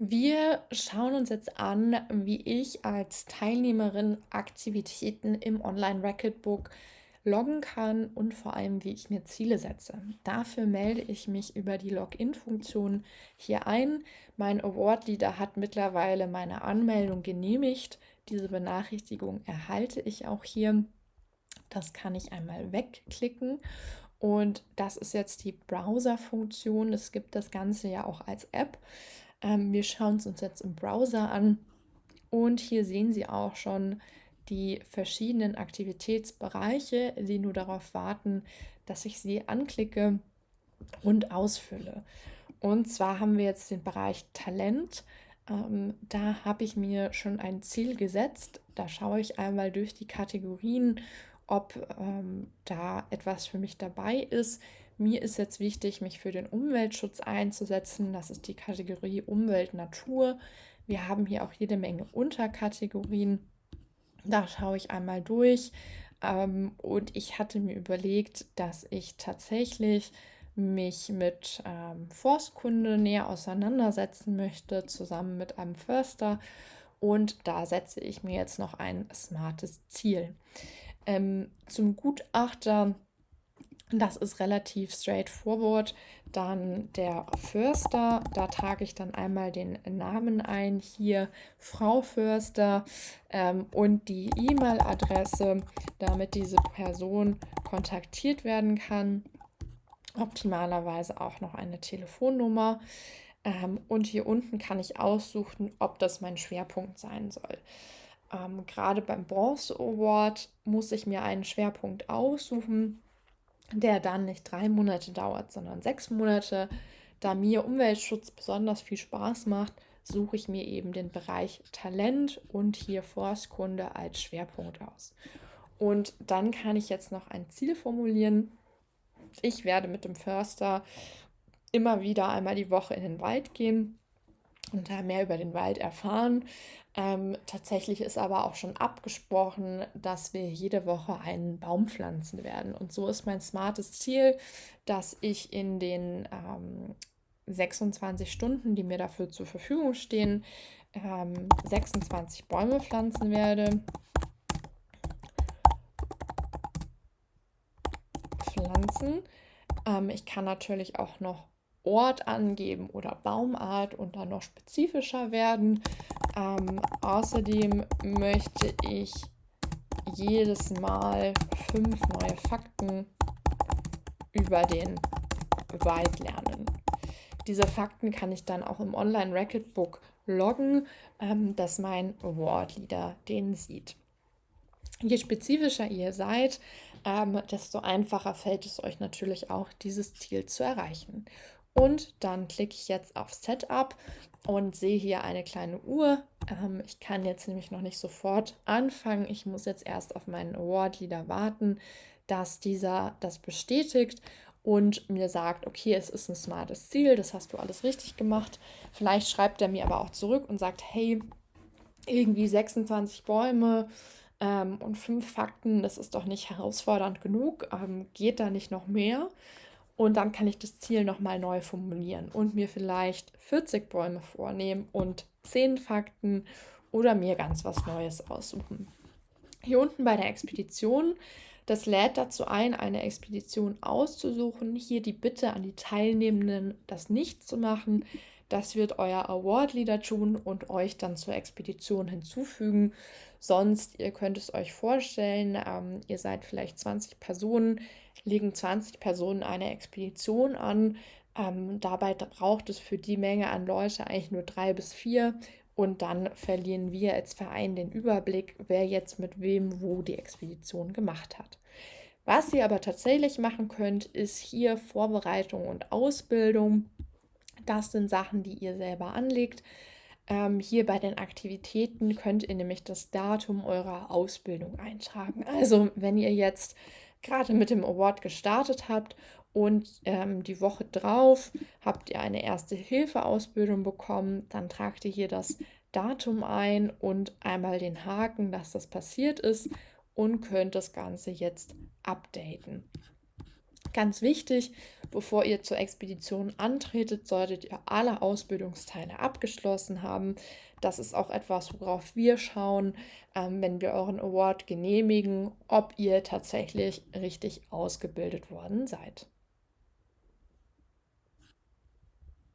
Wir schauen uns jetzt an, wie ich als Teilnehmerin Aktivitäten im Online-Recordbook loggen kann und vor allem, wie ich mir Ziele setze. Dafür melde ich mich über die Login-Funktion hier ein. Mein Award-Leader hat mittlerweile meine Anmeldung genehmigt. Diese Benachrichtigung erhalte ich auch hier. Das kann ich einmal wegklicken. Und das ist jetzt die Browser-Funktion. Es gibt das Ganze ja auch als App. Wir schauen es uns jetzt im Browser an und hier sehen Sie auch schon die verschiedenen Aktivitätsbereiche, die nur darauf warten, dass ich sie anklicke und ausfülle. Und zwar haben wir jetzt den Bereich Talent. Da habe ich mir schon ein Ziel gesetzt. Da schaue ich einmal durch die Kategorien, ob da etwas für mich dabei ist. Mir ist jetzt wichtig, mich für den Umweltschutz einzusetzen. Das ist die Kategorie Umwelt, Natur. Wir haben hier auch jede Menge Unterkategorien. Da schaue ich einmal durch. Und ich hatte mir überlegt, dass ich tatsächlich mich mit Forstkunde näher auseinandersetzen möchte, zusammen mit einem Förster. Und da setze ich mir jetzt noch ein smartes Ziel. Zum Gutachter, das ist relativ straightforward. Dann der Förster, da trage ich dann einmal den Namen ein, hier Frau Förster, und die E-Mail-Adresse, damit diese Person kontaktiert werden kann. Optimalerweise auch noch eine Telefonnummer. Und hier unten kann ich aussuchen, ob das mein Schwerpunkt sein soll. Gerade beim Bronze Award muss ich mir einen Schwerpunkt aussuchen, der dann nicht 3 Monate dauert, sondern 6 Monate. Da mir Umweltschutz besonders viel Spaß macht, suche ich mir eben den Bereich Talent und hier Forstkunde als Schwerpunkt aus. Und dann kann ich jetzt noch ein Ziel formulieren. Ich werde mit dem Förster immer wieder einmal die Woche in den Wald gehen und da mehr über den Wald erfahren. Tatsächlich ist aber auch schon abgesprochen, dass wir jede Woche einen Baum pflanzen werden. Und so ist mein smartes Ziel, dass ich in den 26 Stunden, die mir dafür zur Verfügung stehen, 26 Bäume pflanzen werde. Ich kann natürlich auch noch Ort angeben oder Baumart und dann noch spezifischer werden. Außerdem möchte ich jedes Mal 5 neue Fakten über den Wald lernen. Diese Fakten kann ich dann auch im Online-Recordbook loggen, dass mein Award-Leader den sieht. Je spezifischer ihr seid, desto einfacher fällt es euch natürlich auch, dieses Ziel zu erreichen. Und dann klicke ich jetzt auf Setup und sehe hier eine kleine Uhr. Ich kann jetzt nämlich noch nicht sofort anfangen. Ich muss jetzt erst auf meinen Award-Leader warten, dass dieser das bestätigt und mir sagt, okay, es ist ein smartes Ziel, das hast du alles richtig gemacht. Vielleicht schreibt er mir aber auch zurück und sagt, hey, irgendwie 26 Bäume und 5 Fakten, das ist doch nicht herausfordernd genug. Geht da nicht noch mehr? Und dann kann ich das Ziel nochmal neu formulieren und mir vielleicht 40 Bäume vornehmen und 10 Fakten oder mir ganz was Neues aussuchen. Hier unten bei der Expedition, das lädt dazu ein, eine Expedition auszusuchen. Hier die Bitte an die Teilnehmenden, das nicht zu machen. Das wird euer Award-Leader tun und euch dann zur Expedition hinzufügen. Sonst, ihr könnt es euch vorstellen, ihr seid vielleicht 20 Personen, legen 20 Personen eine Expedition an. Dabei braucht es für die Menge an Leute eigentlich nur 3 bis 4. Und dann verlieren wir als Verein den Überblick, wer jetzt mit wem wo die Expedition gemacht hat. Was ihr aber tatsächlich machen könnt, ist hier Vorbereitung und Ausbildung. Das sind Sachen, die ihr selber anlegt. Hier bei den Aktivitäten könnt ihr nämlich das Datum eurer Ausbildung eintragen. Also wenn ihr jetzt gerade mit dem Award gestartet habt und die Woche drauf habt ihr eine Erste-Hilfe-Ausbildung bekommen, dann tragt ihr hier das Datum ein und einmal den Haken, dass das passiert ist und könnt das Ganze jetzt updaten. Ganz wichtig, bevor ihr zur Expedition antretet, solltet ihr alle Ausbildungsteile abgeschlossen haben. Das ist auch etwas, worauf wir schauen, wenn wir euren Award genehmigen, ob ihr tatsächlich richtig ausgebildet worden seid.